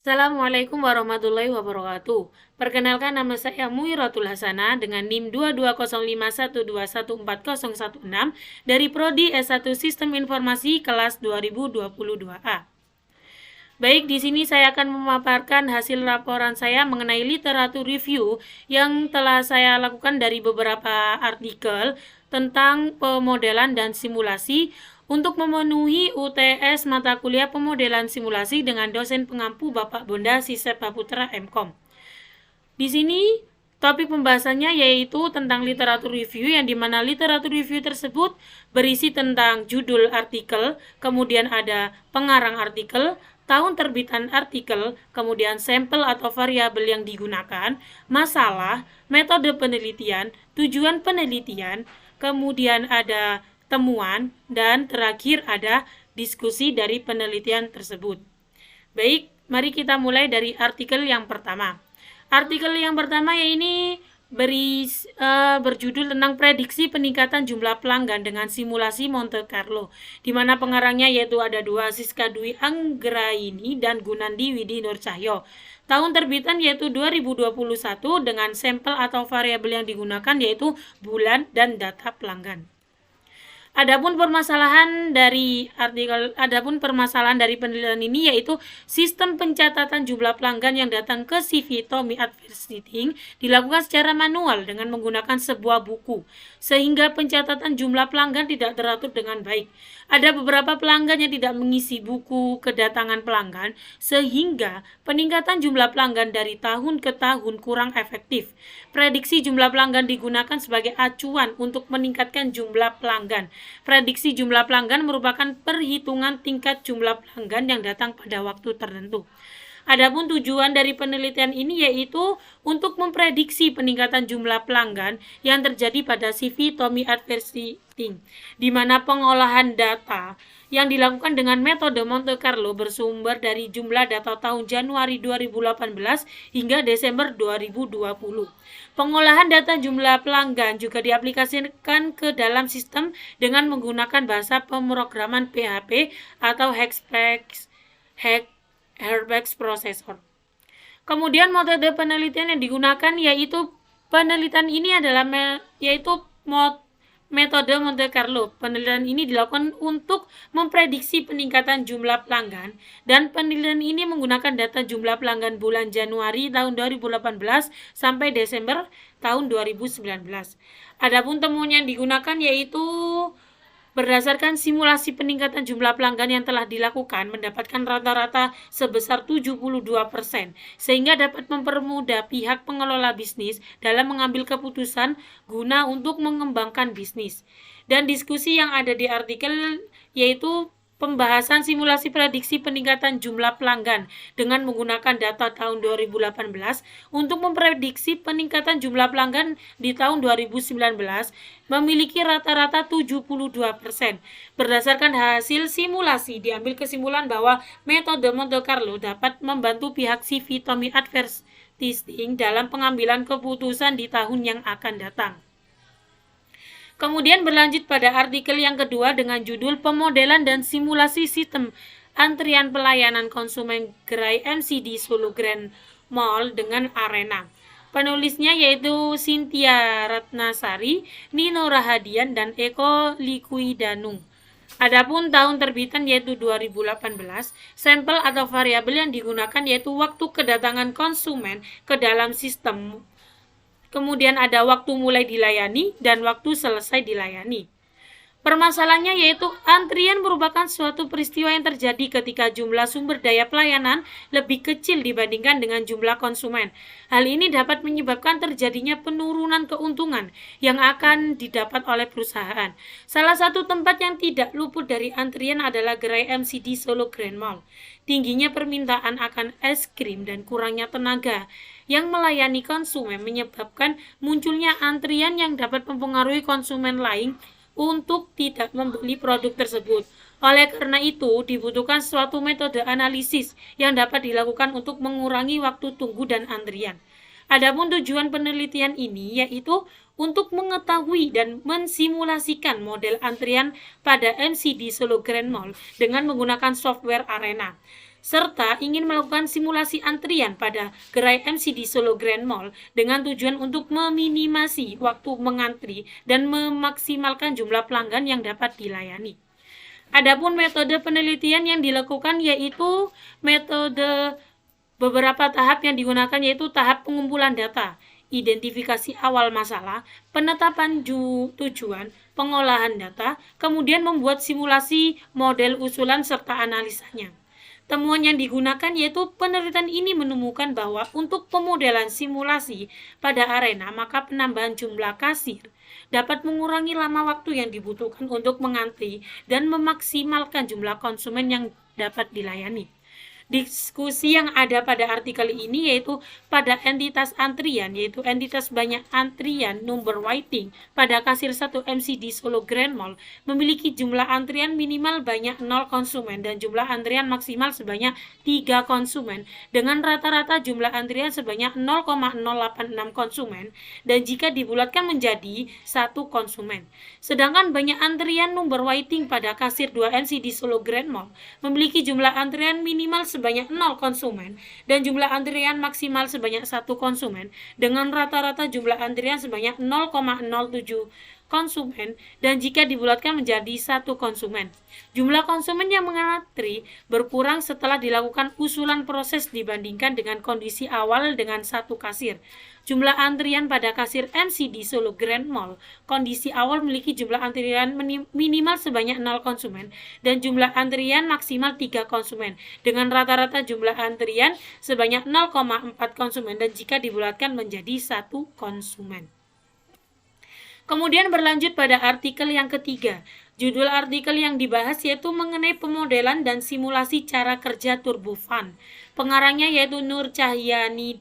Assalamualaikum warahmatullahi wabarakatuh. Perkenalkan, nama saya Muiratul Hasanah dengan NIM 220512140116 dari Prodi S1 Sistem Informasi kelas 2022A. Baik, di sini saya akan memaparkan hasil laporan saya mengenai literatur review yang telah saya lakukan dari beberapa artikel tentang pemodelan dan simulasi untuk memenuhi UTS mata kuliah pemodelan simulasi dengan dosen pengampu Bapak Bonda Sisep Baputra MKom. Di sini topik pembahasannya yaitu tentang literatur review, yang dimana literatur review tersebut berisi tentang judul artikel, kemudian ada pengarang artikel, tahun terbitan artikel, kemudian sampel atau variabel yang digunakan, masalah, metode penelitian, tujuan penelitian, kemudian ada temuan, dan terakhir ada diskusi dari penelitian tersebut. Baik, mari kita mulai dari artikel yang pertama. Artikel yang pertama ini berjudul tentang prediksi peningkatan jumlah pelanggan dengan simulasi Monte Carlo, di mana pengarangnya yaitu ada dua, Siska Dwi Anggraini dan Gunandi Widi Nur Cahyo. Tahun terbitan yaitu 2021 dengan sampel atau variabel yang digunakan yaitu bulan dan data pelanggan. Adapun permasalahan dari penelitian ini yaitu sistem pencatatan jumlah pelanggan yang datang ke CV Tommy Advertising dilakukan secara manual dengan menggunakan sebuah buku, sehingga pencatatan jumlah pelanggan tidak teratur dengan baik. Ada beberapa pelanggan yang tidak mengisi buku kedatangan pelanggan, sehingga peningkatan jumlah pelanggan dari tahun ke tahun kurang efektif. Prediksi jumlah pelanggan digunakan sebagai acuan untuk meningkatkan jumlah pelanggan. Prediksi jumlah pelanggan merupakan perhitungan tingkat jumlah pelanggan yang datang pada waktu tertentu. Adapun tujuan dari penelitian ini yaitu untuk memprediksi peningkatan jumlah pelanggan yang terjadi pada CV Tommy Advertising, di mana pengolahan data yang dilakukan dengan metode Monte Carlo bersumber dari jumlah data tahun Januari 2018 hingga Desember 2020. Pengolahan data jumlah pelanggan juga diaplikasikan ke dalam sistem dengan menggunakan bahasa pemrograman PHP atau Hairbox Processor. Kemudian metode penelitian yang digunakan yaitu penelitian ini adalah metode Monte Carlo. Penelitian ini dilakukan untuk memprediksi peningkatan jumlah pelanggan, dan penelitian ini menggunakan data jumlah pelanggan bulan Januari tahun 2018 sampai Desember tahun 2019. Adapun temuan yang digunakan yaitu berdasarkan simulasi peningkatan jumlah pelanggan yang telah dilakukan mendapatkan rata-rata sebesar 72%, sehingga dapat mempermudah pihak pengelola bisnis dalam mengambil keputusan guna untuk mengembangkan bisnis. Dan diskusi yang ada di artikel yaitu pembahasan simulasi prediksi peningkatan jumlah pelanggan dengan menggunakan data tahun 2018 untuk memprediksi peningkatan jumlah pelanggan di tahun 2019 memiliki rata-rata 72%. Berdasarkan hasil simulasi, diambil kesimpulan bahwa metode Monte Carlo dapat membantu pihak CV Tommy Advertising dalam pengambilan keputusan di tahun yang akan datang. Kemudian berlanjut pada artikel yang kedua dengan judul Pemodelan dan Simulasi Sistem Antrian Pelayanan Konsumen Gerai MCD Solo Grand Mall dengan Arena. Penulisnya yaitu Cynthia Ratnasari, Nino Rahadian, dan Eko Liquidanung. Adapun tahun terbitan yaitu 2018, sampel atau variabel yang digunakan yaitu waktu kedatangan konsumen ke dalam sistem. Kemudian ada waktu mulai dilayani dan waktu selesai dilayani. Permasalahannya yaitu antrian merupakan suatu peristiwa yang terjadi ketika jumlah sumber daya pelayanan lebih kecil dibandingkan dengan jumlah konsumen. Hal ini dapat menyebabkan terjadinya penurunan keuntungan yang akan didapat oleh perusahaan. Salah satu tempat yang tidak luput dari antrian adalah gerai MCD Solo Grand Mall. Tingginya permintaan akan es krim dan kurangnya tenaga yang melayani konsumen menyebabkan munculnya antrian yang dapat mempengaruhi konsumen lain untuk tidak membeli produk tersebut. Oleh karena itu, dibutuhkan suatu metode analisis yang dapat dilakukan untuk mengurangi waktu tunggu dan antrian. Adapun tujuan penelitian ini yaitu untuk mengetahui dan mensimulasikan model antrian pada MCD Solo Grand Mall dengan menggunakan software Arena. serta ingin melakukan simulasi antrian pada gerai MCD Solo Grand Mall dengan tujuan untuk meminimasi waktu mengantri dan memaksimalkan jumlah pelanggan yang dapat dilayani. Adapun metode penelitian yang dilakukan yaitu metode beberapa tahap yang digunakan yaitu tahap pengumpulan data, identifikasi awal masalah, penetapan tujuan, pengolahan data, kemudian membuat simulasi model usulan serta analisanya. Temuan yang digunakan yaitu penelitian ini menemukan bahwa untuk pemodelan simulasi pada arena maka penambahan jumlah kasir dapat mengurangi lama waktu yang dibutuhkan untuk mengantri dan memaksimalkan jumlah konsumen yang dapat dilayani. Diskusi yang ada pada artikel ini yaitu pada entitas antrian, yaitu entitas banyak antrian number waiting pada kasir 1 MCD Solo Grand Mall memiliki jumlah antrian minimal banyak 0 konsumen dan jumlah antrian maksimal sebanyak 3 konsumen dengan rata-rata jumlah antrian sebanyak 0,086 konsumen dan jika dibulatkan menjadi 1 konsumen. Sedangkan banyak antrian number waiting pada kasir 2 MCD Solo Grand Mall memiliki jumlah antrian minimal sebanyak 0 konsumen dan jumlah antrian maksimal sebanyak 1 konsumen dengan rata-rata jumlah antrian sebanyak 0,07 konsumen dan jika dibulatkan menjadi 1 konsumen. Jumlah konsumen yang mengantri berkurang setelah dilakukan usulan proses dibandingkan dengan kondisi awal dengan 1 kasir. Jumlah antrian pada kasir MCD Solo Grand Mall kondisi awal memiliki jumlah antrian minimal sebanyak 0 konsumen dan jumlah antrian maksimal 3 konsumen dengan rata-rata jumlah antrian sebanyak 0,4 konsumen dan jika dibulatkan menjadi 1 konsumen. Kemudian berlanjut pada artikel yang ketiga. Judul artikel yang dibahas yaitu mengenai pemodelan dan simulasi cara kerja turbofan. Pengarangnya yaitu Nur Cahyani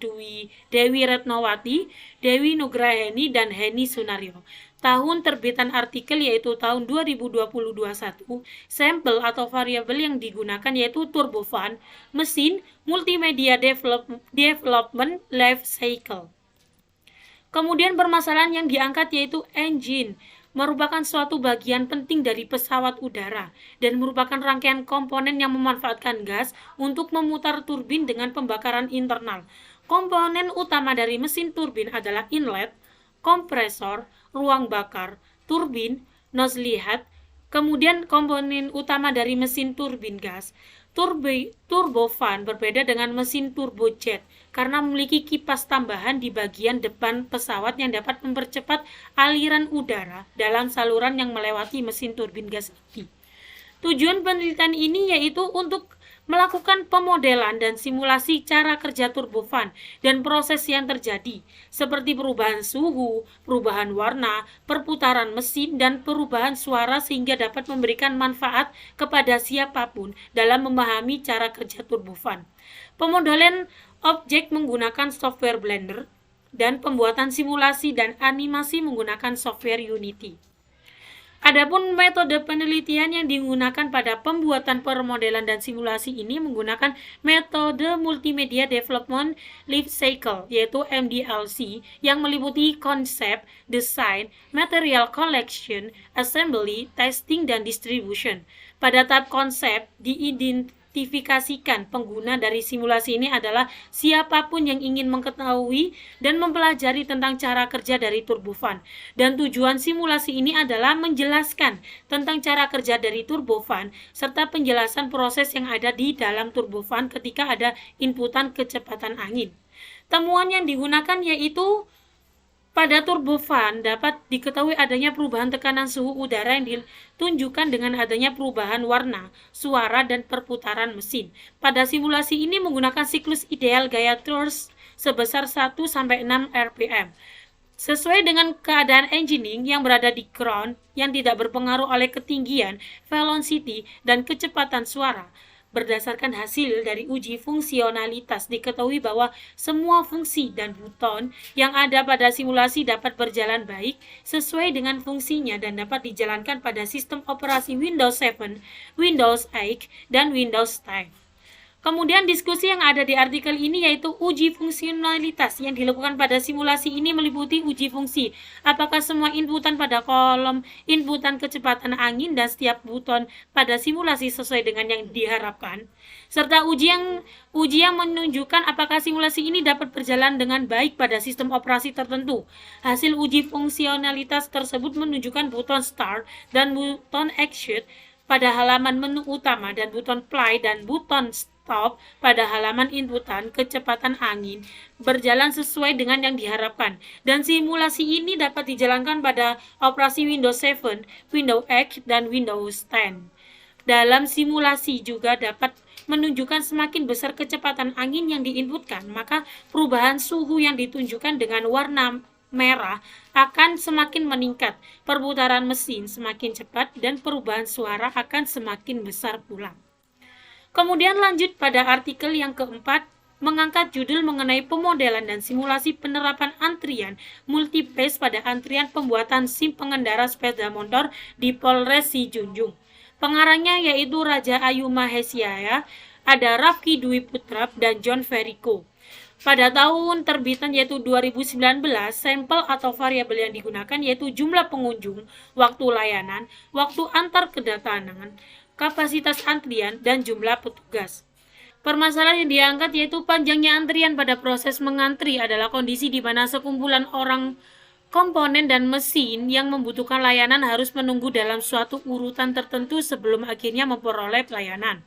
Dewi Retnowati, Dewi Nugraheni, dan Heni Sunario. Tahun terbitan artikel yaitu tahun 2021. Sampel atau variabel yang digunakan yaitu turbofan, mesin, multimedia development life cycle. Kemudian permasalahan yang diangkat yaitu engine, merupakan suatu bagian penting dari pesawat udara dan merupakan rangkaian komponen yang memanfaatkan gas untuk memutar turbin dengan pembakaran internal. Komponen utama dari mesin turbin adalah inlet, kompresor, ruang bakar, turbin, nozzle head. Kemudian komponen utama dari mesin turbin gas. Turbofan berbeda dengan mesin turbojet karena memiliki kipas tambahan di bagian depan pesawat yang dapat mempercepat aliran udara dalam saluran yang melewati mesin turbin gas ini. Tujuan penelitian ini yaitu untuk melakukan pemodelan dan simulasi cara kerja turbofan dan proses yang terjadi, seperti perubahan suhu, perubahan warna, perputaran mesin, dan perubahan suara sehingga dapat memberikan manfaat kepada siapapun dalam memahami cara kerja turbofan. Pemodelan objek menggunakan software Blender dan pembuatan simulasi dan animasi menggunakan software Unity. Adapun metode penelitian yang digunakan pada pembuatan permodelan dan simulasi ini menggunakan metode Multimedia Development Life Cycle yaitu MDLC yang meliputi konsep, desain, material collection, assembly, testing, dan distribution. Pada tahap konsep diidentifikasikan pengguna dari simulasi ini adalah siapapun yang ingin mengetahui dan mempelajari tentang cara kerja dari turbofan. Dan tujuan simulasi ini adalah menjelaskan tentang cara kerja dari turbofan serta penjelasan proses yang ada di dalam turbofan ketika ada inputan kecepatan angin. Temuan yang digunakan yaitu pada turbofan dapat diketahui adanya perubahan tekanan suhu udara yang ditunjukkan dengan adanya perubahan warna, suara, dan perputaran mesin. Pada simulasi ini menggunakan siklus ideal gaya Thurs sebesar 1-6 rpm. Sesuai dengan keadaan engineering yang berada di ground yang tidak berpengaruh oleh ketinggian, velocity, dan kecepatan suara. Berdasarkan hasil dari uji fungsionalitas diketahui bahwa semua fungsi dan buton yang ada pada simulasi dapat berjalan baik sesuai dengan fungsinya dan dapat dijalankan pada sistem operasi Windows 7, Windows 8, dan Windows 10. Kemudian diskusi yang ada di artikel ini yaitu uji fungsionalitas yang dilakukan pada simulasi ini meliputi uji fungsi. Apakah semua inputan pada kolom inputan kecepatan angin dan setiap buton pada simulasi sesuai dengan yang diharapkan? Serta uji yang menunjukkan apakah simulasi ini dapat berjalan dengan baik pada sistem operasi tertentu. Hasil uji fungsionalitas tersebut menunjukkan buton Start dan buton Exit pada halaman menu utama dan buton Play dan buton Stop pada halaman inputan kecepatan angin berjalan sesuai dengan yang diharapkan. Dan simulasi ini dapat dijalankan pada operasi Windows 7, Windows X, dan Windows 10. Dalam simulasi juga dapat menunjukkan semakin besar kecepatan angin yang diinputkan, maka perubahan suhu yang ditunjukkan dengan warna merah akan semakin meningkat, perputaran mesin semakin cepat, dan perubahan suara akan semakin besar pula. Kemudian lanjut pada artikel yang keempat, mengangkat judul mengenai pemodelan dan simulasi penerapan antrian multi-phase pada antrian pembuatan SIM pengendara sepeda motor di Polres Sijunjung. Pengarangnya yaitu Raja Ayu Mahesiaya, ada Rafki Dwi Putra, dan John Verrico. Pada tahun terbitan yaitu 2019, sampel atau variabel yang digunakan yaitu jumlah pengunjung, waktu layanan, waktu antar kedatangan, kapasitas antrian, dan jumlah petugas. Permasalahan yang diangkat yaitu panjangnya antrian pada proses mengantri adalah kondisi di mana sekumpulan orang, komponen, dan mesin yang membutuhkan layanan harus menunggu dalam suatu urutan tertentu sebelum akhirnya memperoleh layanan.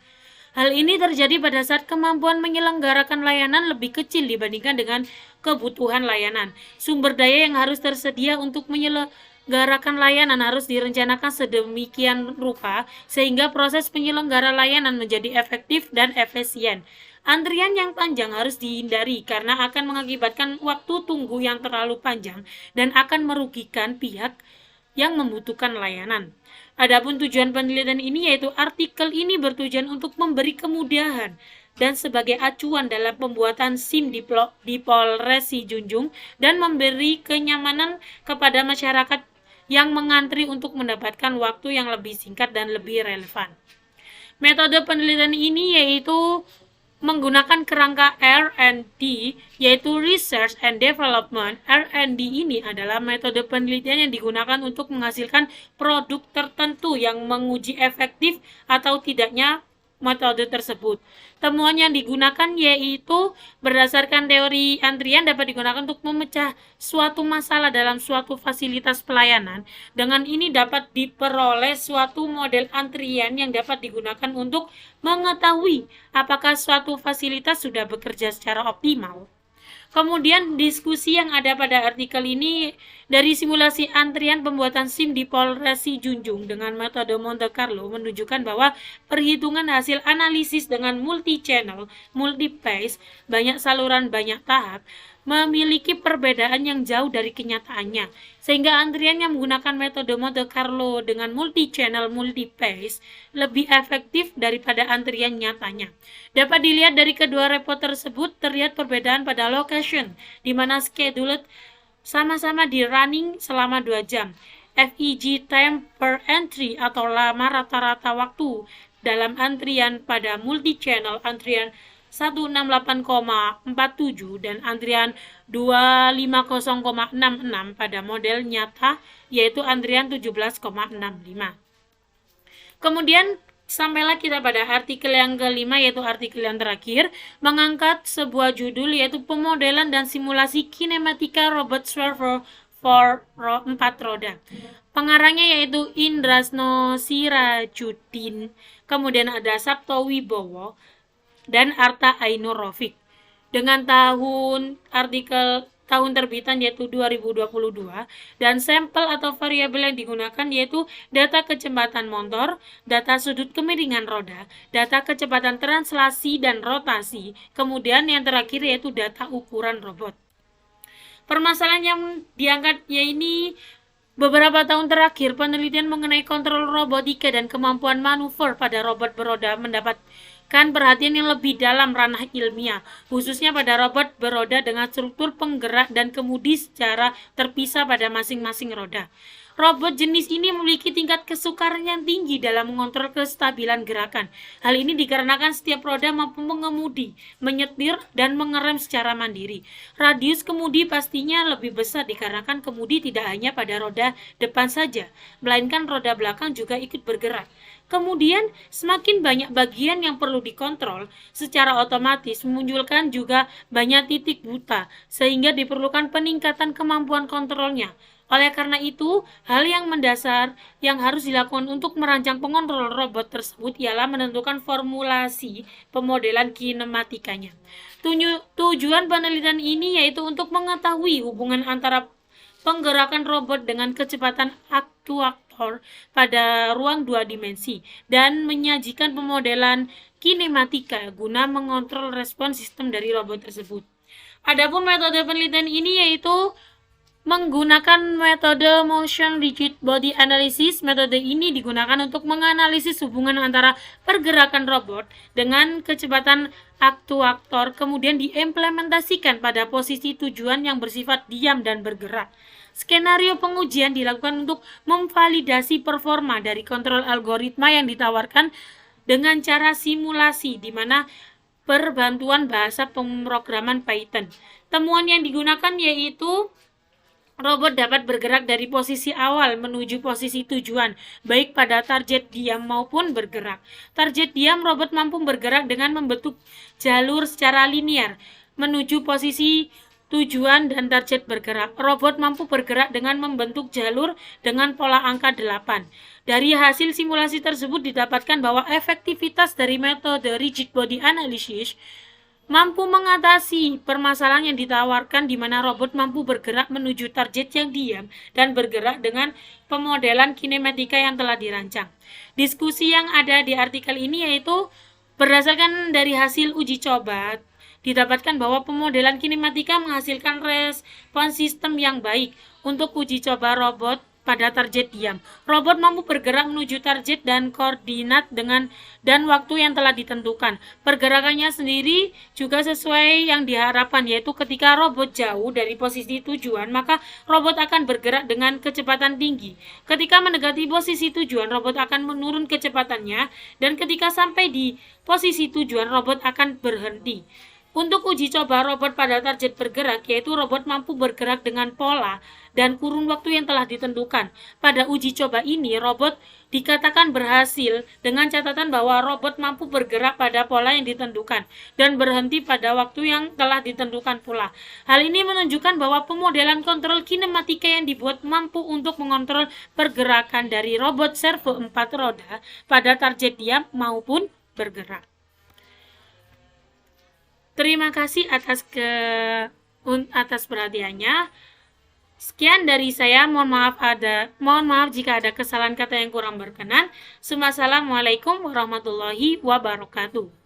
Hal ini terjadi pada saat kemampuan menyelenggarakan layanan lebih kecil dibandingkan dengan kebutuhan layanan. Sumber daya yang harus tersedia untuk menyelenggarakan layanan harus direncanakan sedemikian rupa sehingga proses penyelenggara layanan menjadi efektif dan efisien. Antrian yang panjang harus dihindari karena akan mengakibatkan waktu tunggu yang terlalu panjang dan akan merugikan pihak yang membutuhkan layanan. Adapun tujuan penelitian ini yaitu artikel ini bertujuan untuk memberi kemudahan dan sebagai acuan dalam pembuatan SIM di Polres Sijunjung dan memberi kenyamanan kepada masyarakat yang mengantri untuk mendapatkan waktu yang lebih singkat dan lebih relevan. Metode penelitian ini yaitu menggunakan kerangka R&D yaitu Research and Development. R&D ini adalah metode penelitian yang digunakan untuk menghasilkan produk tertentu yang menguji efektif atau tidaknya metode tersebut. Temuan yang digunakan yaitu berdasarkan teori antrian dapat digunakan untuk memecah suatu masalah dalam suatu fasilitas pelayanan. Dengan ini dapat diperoleh suatu model antrian yang dapat digunakan untuk mengetahui apakah suatu fasilitas sudah bekerja secara optimal. Kemudian diskusi yang ada pada artikel ini dari simulasi antrian pembuatan SIM di Polres Sijunjung dengan metode Monte Carlo menunjukkan bahwa perhitungan hasil analisis dengan multi-channel, multi-phase, banyak saluran, banyak tahap, memiliki perbedaan yang jauh dari kenyataannya, sehingga antrian yang menggunakan metode Monte Carlo dengan multi-channel, multi-phase lebih efektif daripada antrian nyatanya. Dapat dilihat dari kedua report tersebut, terlihat perbedaan pada location, di mana scheduled sama-sama di running selama 2 jam. FEG time per entry atau lama rata-rata waktu dalam antrian pada multi-channel antrian 168,47 dan antrian 250,66 pada model nyata yaitu antrian 17,65. Kemudian sampailah kita pada artikel yang kelima yaitu artikel yang terakhir mengangkat sebuah judul yaitu pemodelan dan simulasi kinematika robot server for 4 roda. Pengarangnya yaitu Indrasno Sirajuddin, kemudian ada Sabto Wibowo dan Arta Ainur Rofik. Dengan artikel tahun terbitan yaitu 2022 dan sampel atau variabel yang digunakan yaitu data kecepatan motor, data sudut kemiringan roda, data kecepatan translasi dan rotasi, kemudian yang terakhir yaitu data ukuran robot. Permasalahan yang diangkat yaitu beberapa tahun terakhir penelitian mengenai kontrol robotika dan kemampuan manuver pada robot beroda mendapatkan perhatian yang lebih dalam ranah ilmiah, khususnya pada robot beroda dengan struktur penggerak dan kemudi secara terpisah pada masing-masing roda. Robot jenis ini memiliki tingkat kesukaran yang tinggi dalam mengontrol kestabilan gerakan. Hal ini dikarenakan setiap roda mampu mengemudi, menyetir, dan mengerem secara mandiri. Radius kemudi pastinya lebih besar dikarenakan kemudi tidak hanya pada roda depan saja, melainkan roda belakang juga ikut bergerak. Kemudian, semakin banyak bagian yang perlu dikontrol, secara otomatis memunculkan juga banyak titik buta, sehingga diperlukan peningkatan kemampuan kontrolnya. Oleh karena itu, hal yang mendasar yang harus dilakukan untuk merancang pengontrol robot tersebut ialah menentukan formulasi pemodelan kinematikanya. Tujuan penelitian ini yaitu untuk mengetahui hubungan antara penggerakan robot dengan kecepatan aktuator pada ruang dua dimensi dan menyajikan pemodelan kinematika guna mengontrol respons sistem dari robot tersebut. Adapun metode penelitian ini yaitu menggunakan metode Motion Rigid Body Analysis. Metode ini digunakan untuk menganalisis hubungan antara pergerakan robot dengan kecepatan aktuator, kemudian diimplementasikan pada posisi tujuan yang bersifat diam dan bergerak. Skenario pengujian dilakukan untuk memvalidasi performa dari kontrol algoritma yang ditawarkan dengan cara simulasi, di mana berbantuan bahasa pemrograman Python. Temuan yang digunakan yaitu robot dapat bergerak dari posisi awal menuju posisi tujuan, baik pada target diam maupun bergerak. Target diam, robot mampu bergerak dengan membentuk jalur secara linear menuju posisi tujuan dan target bergerak. Robot mampu bergerak dengan membentuk jalur dengan pola angka 8. Dari hasil simulasi tersebut didapatkan bahwa efektivitas dari metode Rigid Body Analysis mampu mengatasi permasalahan yang ditawarkan di mana robot mampu bergerak menuju target yang diam dan bergerak dengan pemodelan kinematika yang telah dirancang. Diskusi yang ada di artikel ini yaitu berdasarkan dari hasil uji coba, didapatkan bahwa pemodelan kinematika menghasilkan respons sistem yang baik untuk uji coba robot pada target diam. Robot mampu bergerak menuju target dan koordinat dan waktu yang telah ditentukan. Pergerakannya sendiri juga sesuai yang diharapkan, yaitu ketika robot jauh dari posisi tujuan, maka robot akan bergerak dengan kecepatan tinggi. Ketika mendekati posisi tujuan, robot akan menurun kecepatannya, dan ketika sampai di posisi tujuan, robot akan berhenti. Untuk uji coba robot pada target bergerak, yaitu robot mampu bergerak dengan pola dan kurun waktu yang telah ditentukan. Pada uji coba ini, robot dikatakan berhasil dengan catatan bahwa robot mampu bergerak pada pola yang ditentukan dan berhenti pada waktu yang telah ditentukan pula. Hal ini menunjukkan bahwa pemodelan kontrol kinematika yang dibuat mampu untuk mengontrol pergerakan dari robot servo 4 roda pada target diam maupun bergerak. Terima kasih atas perhatiannya. Sekian dari saya. Mohon maaf jika ada kesalahan kata yang kurang berkenan. Wassalamualaikum warahmatullahi wabarakatuh.